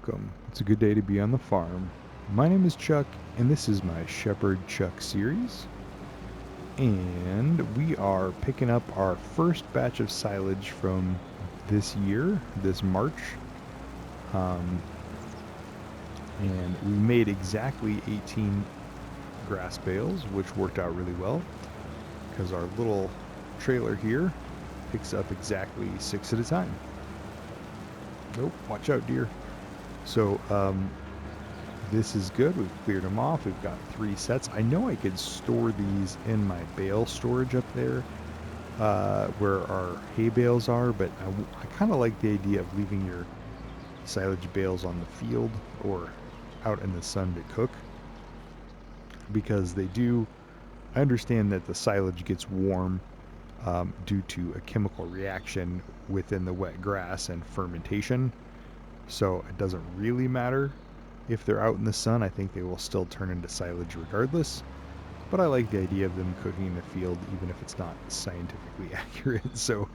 welcome. It's a good day to be on the farm. My name is Chuck, and this is my Shepherd Chuck series. And we are picking up our first batch of silage from this year, this March. And we made exactly 18 grass bales, which worked out really well because our little trailer here picks up exactly 6 at a time. Nope, watch out, deer. So this is good. We've cleared them off. We've got 3 sets. I know I could store these in my bale storage up there where our hay bales are, but I kind of like the idea of leaving your silage bales on the field or out in the sun to cook, because they do. I understand that the silage gets warm due to a chemical reaction within the wet grass and fermentation. So it doesn't really matter if they're out in the sun. I think they will still turn into silage regardless. But I like the idea of them cooking in the field, even if it's not scientifically accurate. So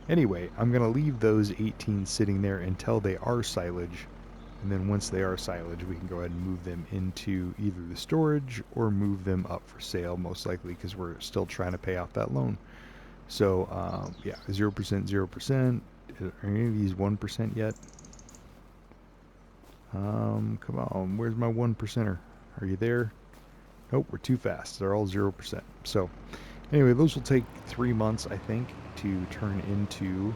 anyway, I'm going to leave those 18 sitting there until they are silage. And then once they are silage, we can go ahead and move them into either the storage or move them up for sale, most likely, because we're still trying to pay off that loan. So yeah, 0%, 0%. Are any of these 1% yet? Come on, where's my 1%er? Are you there? Nope, we're too fast. They're all 0%. So anyway, those will take 3 months, I think, to turn into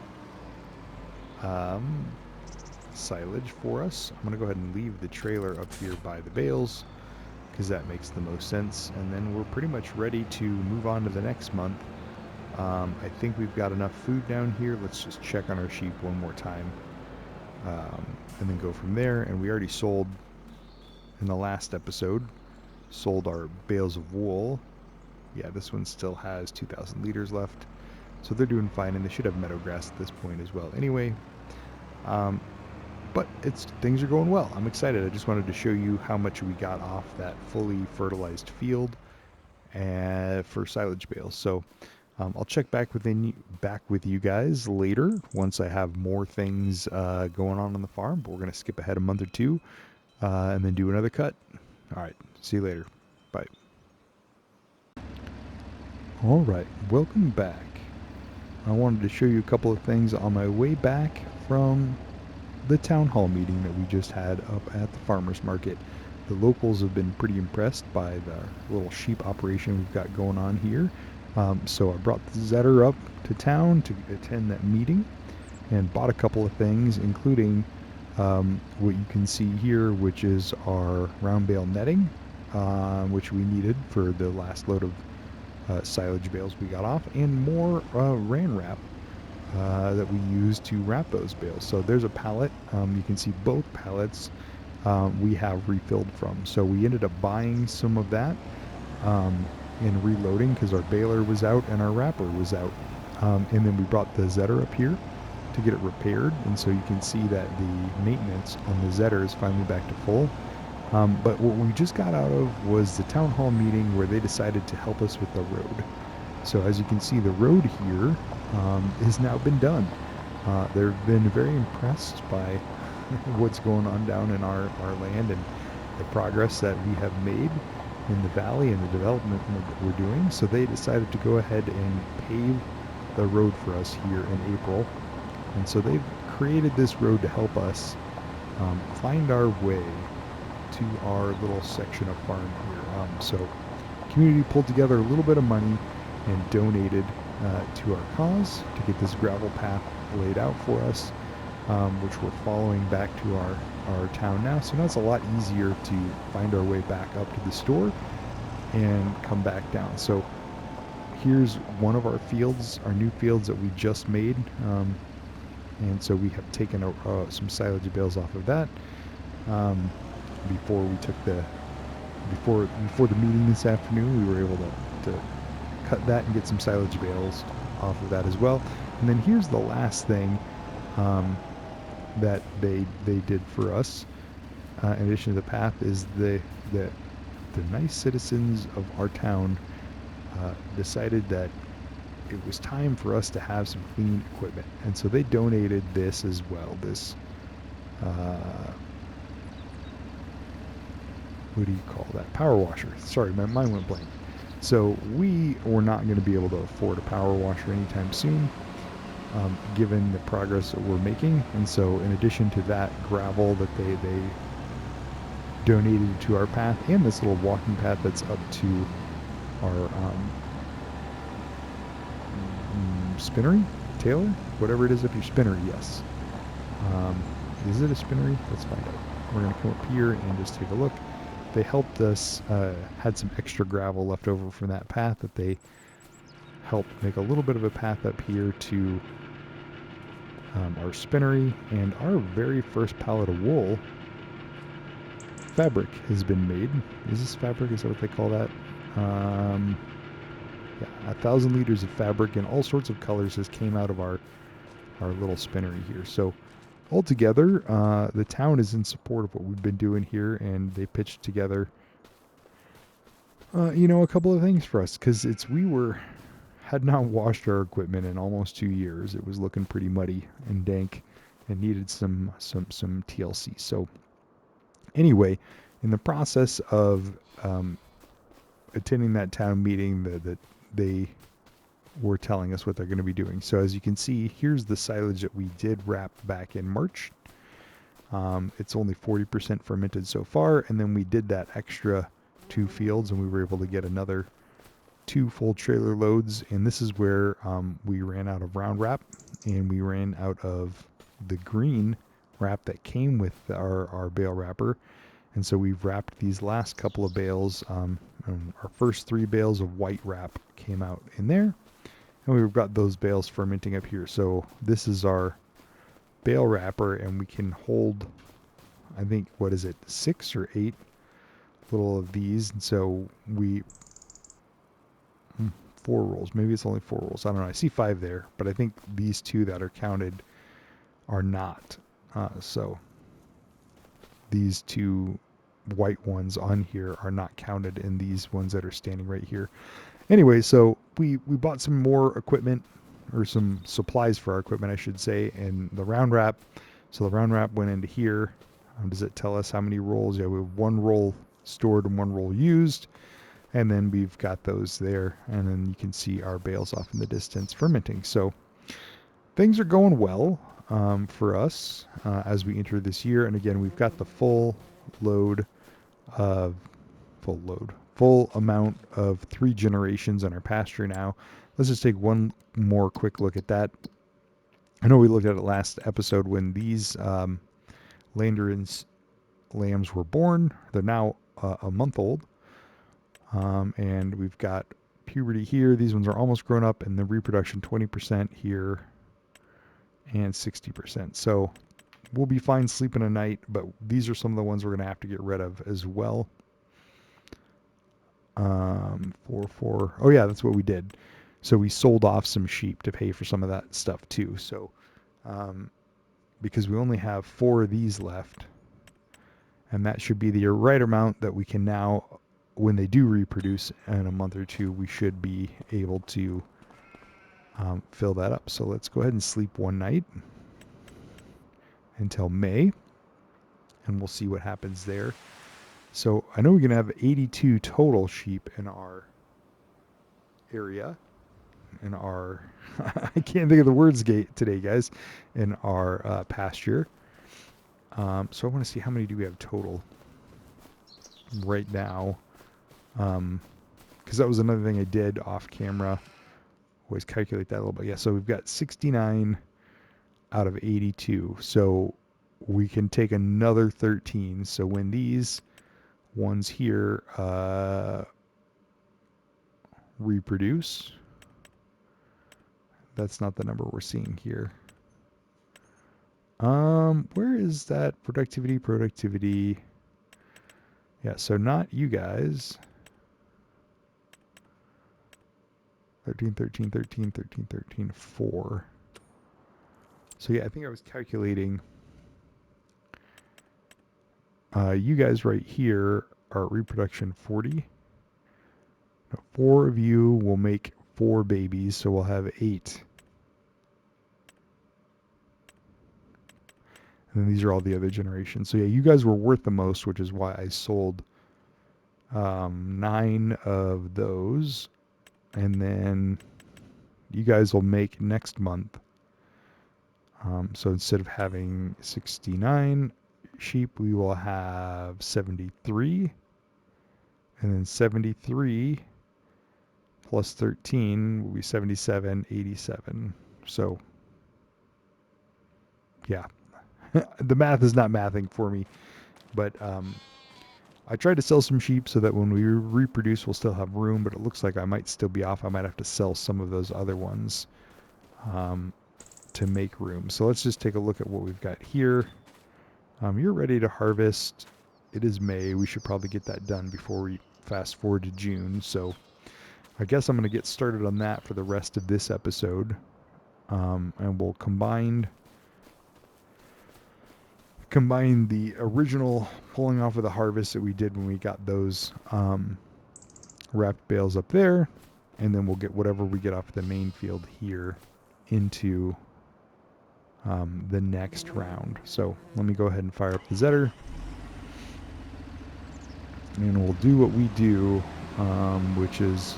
silage for us. I'm going to go ahead and leave the trailer up here by the bales because that makes the most sense. And then we're pretty much ready to move on to the next month. I think we've got enough food down here. Let's just check on our sheep one more time. And then go from there. And we already sold, in the last episode, sold our bales of wool. Yeah, this one still has 2,000 liters left. So they're doing fine, and they should have meadow grass at this point as well. Anyway, but things are going well. I'm excited. I just wanted to show you how much we got off that fully fertilized field for silage bales. So I'll check back with you guys later once I have more things going on the farm. But we're going to skip ahead a month or two and then do another cut. All right, see you later. Bye. All right, welcome back. I wanted to show you a couple of things on my way back from the town hall meeting that we just had up at the farmers market. The locals have been pretty impressed by the little sheep operation we've got going on here. So I brought the Zetter up to town to attend that meeting and bought a couple of things, including what you can see here, which is our round bale netting, which we needed for the last load of silage bales we got off, and more ran wrap that we use to wrap those bales. So there's a pallet. You can see both pallets we have refilled from. So we ended up buying some of that and reloading because our baler was out and our wrapper was out. And then we brought the Zetter up here to get it repaired. And so you can see that the maintenance on the Zetter is finally back to full. But what we just got out of was the town hall meeting where they decided to help us with the road. So as you can see, the road here has now been done. They've been very impressed by what's going on down in our land and the progress that we have made in the valley and the development that we're doing. So they decided to go ahead and pave the road for us here in April. And so they've created this road to help us find our way to our little section of farm here. So community pulled together a little bit of money and donated to our cause to get this gravel path laid out for us, which we're following back to our town now. So now it's a lot easier to find our way back up to the store and come back down. So here's one of our fields, our new fields that we just made. And so we have taken some silage bales off of that before we took before the meeting this afternoon. We were able to cut that and get some silage bales off of that as well. And then here's the last thing that they did for us in addition to the path is the nice citizens of our town decided that it was time for us to have some clean equipment, and so they donated this as well, this what do you call that? Power washer. Sorry, my mind went blank. So we were not going to be able to afford a power washer anytime soon, given the progress that we're making. And so in addition to that gravel that they donated to our path and this little walking path that's up to our spinnery, Taylor, whatever it is up your spinnery, yes. Is it a spinnery? Let's find out. We're going to come up here and just take a look. They helped us, had some extra gravel left over from that path that they helped make a little bit of a path up here to our spinnery, and our very first pallet of wool fabric has been made. Is this fabric? Is that what they call that? Yeah, 1,000 liters of fabric in all sorts of colors has came out of our little spinnery here. So altogether, the town is in support of what we've been doing here, and they pitched together, a couple of things for us, because had not washed our equipment in almost 2 years. It was looking pretty muddy and dank, and needed some TLC. So anyway, in the process of attending that town meeting, that they were telling us what they're going to be doing. So as you can see, here's the silage that we did wrap back in March. It's only 40% fermented so far, and then we did that extra 2 fields, and we were able to get another 2 full trailer loads. And this is where we ran out of round wrap, and we ran out of the green wrap that came with our bale wrapper. And so we've wrapped these last couple of bales. Our first 3 bales of white wrap came out in there, and we've got those bales fermenting up here. So this is our bale wrapper, and we can hold, I think, 6 or 8 little of these. And so 4 rolls, maybe it's only 4 rolls, I don't know. I see 5 there, but I think these 2 that are counted are not. So these 2 white ones on here are not counted in these ones that are standing right here. Anyway, so we bought some more equipment, or some supplies for our equipment, I should say, and the round wrap. So the round wrap went into here. Does it tell us how many rolls? Yeah, we have 1 roll stored and 1 roll used. And then we've got those there. And then you can see our bales off in the distance fermenting. So things are going well for us as we enter this year. And again, we've got the full amount of 3 generations in our pasture now. Let's just take one more quick look at that. I know we looked at it last episode when these Landerins lambs were born. They're now a month old. And we've got puberty here. These ones are almost grown up, and the reproduction 20% here and 60%. So we'll be fine sleeping a night, but these are some of the ones we're going to have to get rid of as well. 4. Oh yeah, that's what we did. So we sold off some sheep to pay for some of that stuff too. So because we only have 4 of these left, and that should be the right amount that we can now, when they do reproduce in a month or 2, we should be able to fill that up. So let's go ahead and sleep one night until May, and we'll see what happens there. So I know we're going to have 82 total sheep in our area, in our, I can't think of the words today, guys, in our pasture. So I want to see how many do we have total right now. Because that was another thing I did off camera. Always calculate that a little bit. Yeah, so we've got 69 out of 82. So we can take another 13. So when these ones here reproduce, that's not the number we're seeing here. Where is that productivity? Yeah, so not you guys. 13, 4. So yeah, I think I was calculating. You guys right here are reproduction 40. Now, 4 of you will make 4 babies, so we'll have 8. And then these are all the other generations. So yeah, you guys were worth the most, which is why I sold 9 of those, and then you guys will make next month. So instead of having 69 sheep, we will have 73, and then 73 plus 13 will be 77, 87. So yeah, the math is not mathing for me, but I tried to sell some sheep so that when we reproduce, we'll still have room, but it looks like I might still be off. I might have to sell some of those other ones to make room. So let's just take a look at what we've got here. You're ready to harvest. It is May. We should probably get that done before we fast forward to June. So I guess I'm going to get started on that for the rest of this episode. And we'll combine the original pulling off of the harvest that we did when we got those wrapped bales up there, and then we'll get whatever we get off the main field here into the next round. So let me go ahead and fire up the Zetter, and we'll do what we do, which is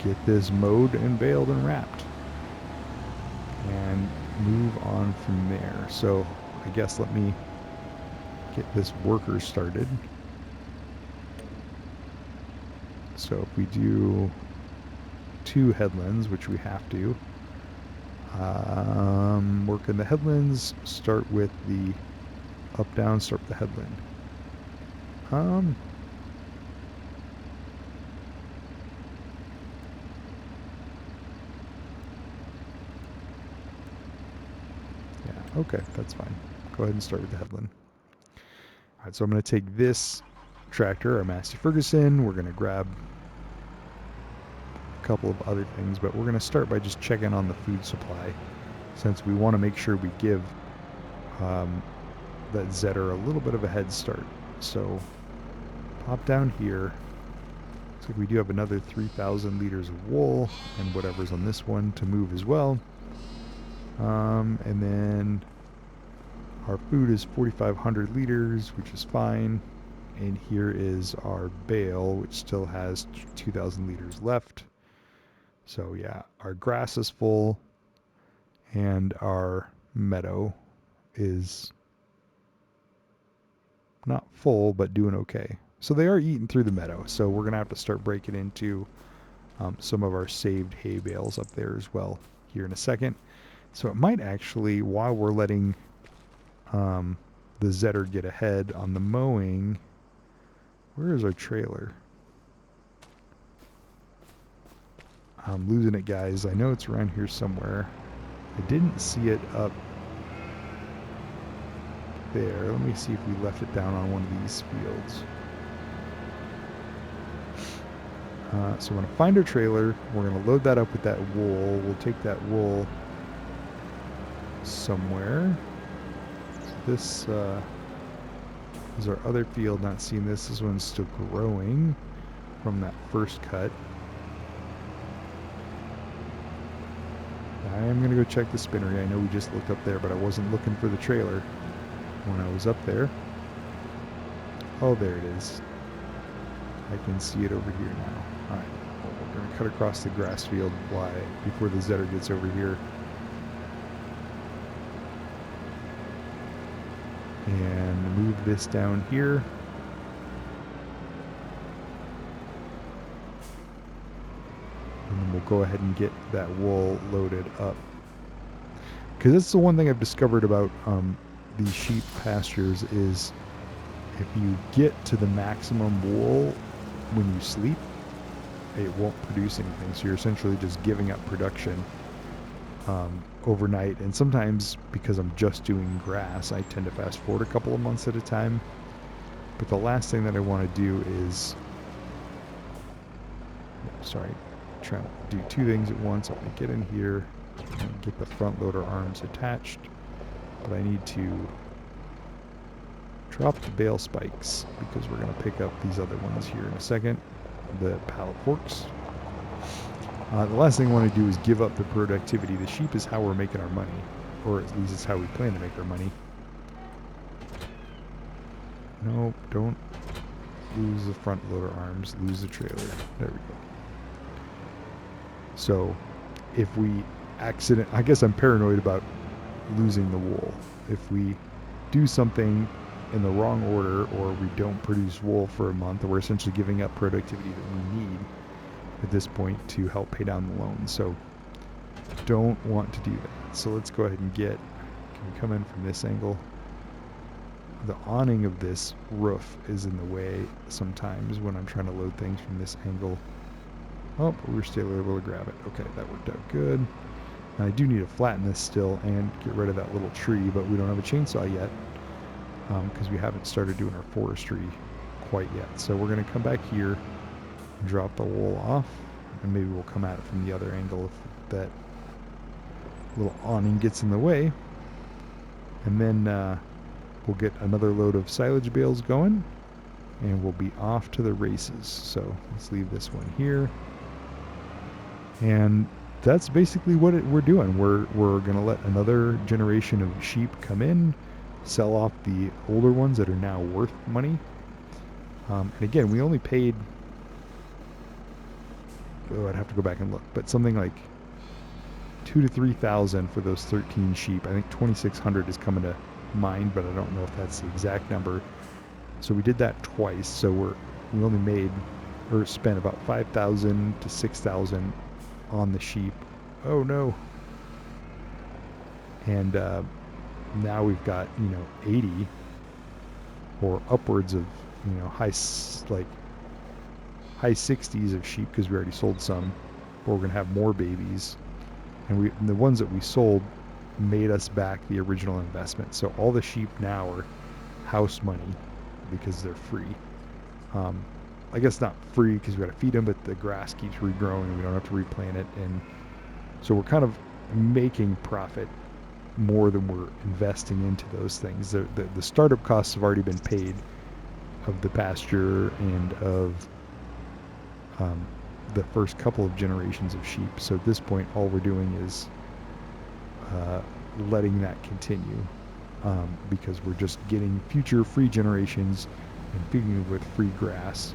get this mowed and baled and wrapped and move on from there. So I guess let me get this worker started. So if we do 2 headlands, which we have to, work in the headlands, start with the up down, start with the headland. Yeah, okay, that's fine. Go ahead and start with the headland. All right, so I'm going to take this tractor, our Massey Ferguson. We're going to grab a couple of other things, but we're going to start by just checking on the food supply, since we want to make sure we give that Zetter a little bit of a head start. So pop down here. Looks like we do have another 3,000 liters of wool and whatever's on this one to move as well. And then our food is 4,500 liters, which is fine. And here is our bale, which still has 2,000 liters left. So yeah, our grass is full, and our meadow is not full, but doing okay. So they are eating through the meadow. So we're going to have to start breaking into some of our saved hay bales up there as well here in a second. So it might actually, while we're letting the Zetter get ahead on the mowing, where is our trailer? I'm losing it, guys. I know it's around here somewhere. I didn't see it up there. Let me see if we left it down on one of these fields. So we're going to find our trailer. We're going to load that up with that wool. We'll take that wool somewhere. This is our other field. Not seeing this. This one's still growing from that first cut. I am going to go check the spinnery. I know we just looked up there, but I wasn't looking for the trailer when I was up there. Oh, there it is. I can see it over here now. Alright, well, we're going to cut across the grass field before the Zetter gets over here. And move this down here. And then we'll go ahead and get that wool loaded up. Because that's the one thing I've discovered about these sheep pastures is if you get to the maximum wool when you sleep, it won't produce anything. So you're essentially just giving up production overnight. And sometimes, because I'm just doing grass, I tend to fast forward a couple of months at a time. But the last thing that I want to do is, trying to do 2 things at once. I'm going to get in here and get the front loader arms attached. But I need to drop the bale spikes because we're going to pick up these other ones here in a second. The pallet forks. The last thing I want to do is give up the productivity. The sheep is how we're making our money, or at least it's how we plan to make our money. Nope, don't lose the front loader arms, lose the trailer. There we go. So if we I guess I'm paranoid about losing the wool. If we do something in the wrong order, or we don't produce wool for a month, we're essentially giving up productivity that we need at this point to help pay down the loan. So don't want to do that. So let's go ahead and can we come in from this angle? The awning of this roof is in the way sometimes when I'm trying to load things from this angle. Oh, but we're still able to grab it. Okay, that worked out good. And I do need to flatten this still and get rid of that little tree, but we don't have a chainsaw yet because we haven't started doing our forestry quite yet. So we're going to come back here and drop the wool off, and maybe we'll come at it from the other angle if that little awning gets in the way. And then we'll get another load of silage bales going, and we'll be off to the races. So let's leave this one here. And that's basically what we're doing. We're going to let another generation of sheep come in, sell off the older ones that are now worth money. And again, we only paid, I'd have to go back and look, but something like 2,000 to 3,000 for those 13 sheep. I think 2,600 is coming to mind, but I don't know if that's the exact number. So we did that twice. So we only made or spent about 5,000 to 6,000 on the sheep. Oh no. And now we've got 80 or upwards of high 60s of sheep because we already sold some, but we're gonna have more babies, and the ones that we sold made us back the original investment. So all the sheep now are house money because they're free. I guess not free because we got to feed them, but the grass keeps regrowing and we don't have to replant it. And so we're kind of making profit more than we're investing into those things. The startup costs have already been paid of the pasture and of the first couple of generations of sheep. So at this point, all we're doing is letting that continue because we're just getting future free generations and feeding them with free grass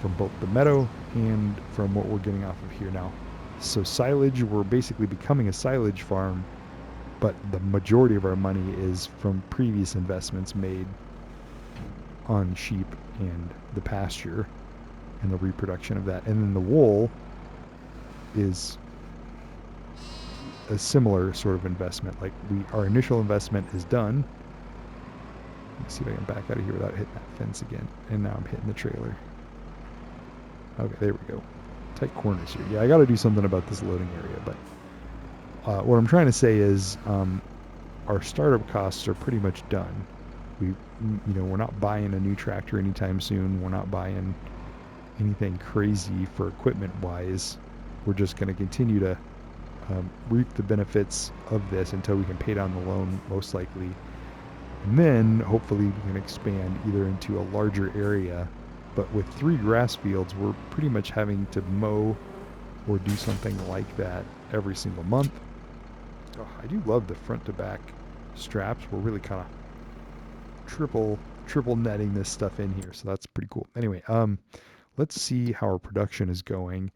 from both the meadow and from what we're getting off of here now. So silage, we're basically becoming a silage farm, but the majority of our money is from previous investments made on sheep and the pasture and the reproduction of that. And then the wool is a similar sort of investment. Like our initial investment is done. Let me see if I can back out of here without hitting that fence again. And now I'm hitting the trailer. Okay, there we go. Tight corners here. Yeah, I got to do something about this loading area, but what I'm trying to say is our startup costs are pretty much done. We're not buying a new tractor anytime soon. We're not buying anything crazy for equipment-wise. We're just going to continue to reap the benefits of this until we can pay down the loan, most likely. And then, hopefully, we can expand either into a larger area. But with 3 grass fields, we're pretty much having to mow or do something like that every single month. Oh, I do love the front-to-back straps. We're really kind of triple netting this stuff in here, so that's pretty cool. Anyway, let's see how our production is going.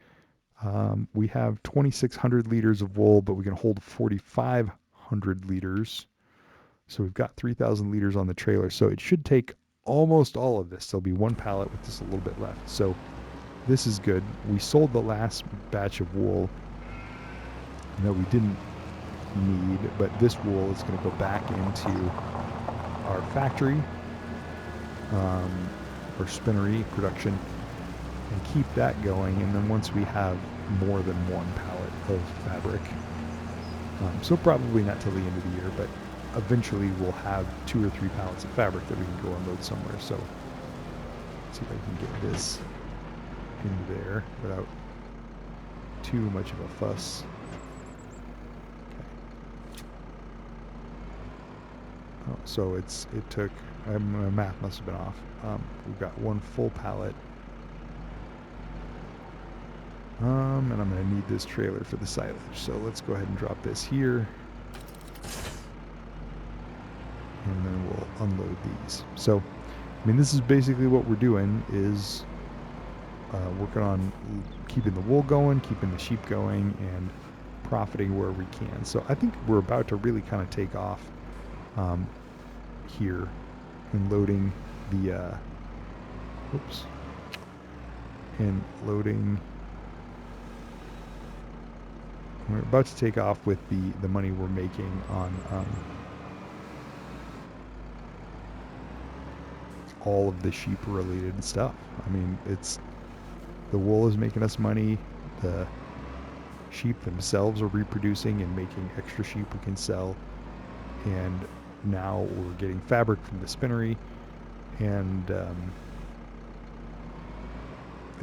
We have 2,600 liters of wool, but we can hold 4,500 liters. So we've got 3,000 liters on the trailer. So it should take almost all of this. There'll be one pallet with just a little bit left. So this is good. We sold the last batch of wool that we didn't need, but this wool is going to go back into our factory, or spinnery production, and keep that going. And then once we have more than one pallet of fabric, so probably not till the end of the year, but eventually we'll have 2 or 3 pallets of fabric that we can go unload somewhere. So let's see if I can get this in there without too much of a fuss. Okay. Oh, so it took, my math must have been off. We've got 1 full pallet. And I'm going to need this trailer for the silage. So let's go ahead and drop this here. And then we'll unload these. So I mean, this is basically what we're doing is working on keeping the wool going, keeping the sheep going, and profiting where we can. So I think we're about to really kind of take off here and loading the oops, and loading. We're about to take off with the money we're making on all of the sheep related stuff. I mean, it's the wool is making us money. The sheep themselves are reproducing and making extra sheep we can sell. And now we're getting fabric from the spinnery, and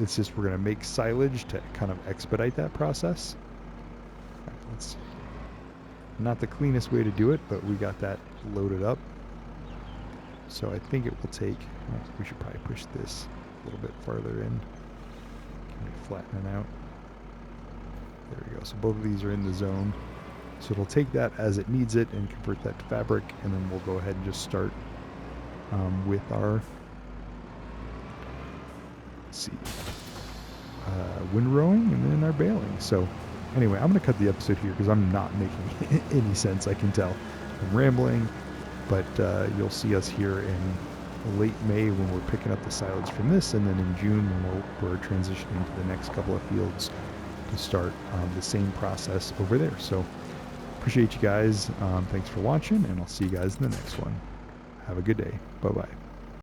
it's just we're going to make silage to kind of expedite that process. It's not the cleanest way to do it, but we got that loaded up. So I think it will take, we should probably push this a little bit farther in. Can we flatten it out? There we go. So both of these are in the zone. So it'll take that as it needs it and convert that to fabric, and then we'll go ahead and just start with our, let's see, windrowing and then our baling. So anyway, I'm going to cut the episode here because I'm not making any sense, I can tell. I'm rambling, but you'll see us here in late May when we're picking up the silage from this, and then in June when we're transitioning to the next couple of fields to start the same process over there. So appreciate you guys. Thanks for watching, and I'll see you guys in the next one. Have a good day. Bye-bye.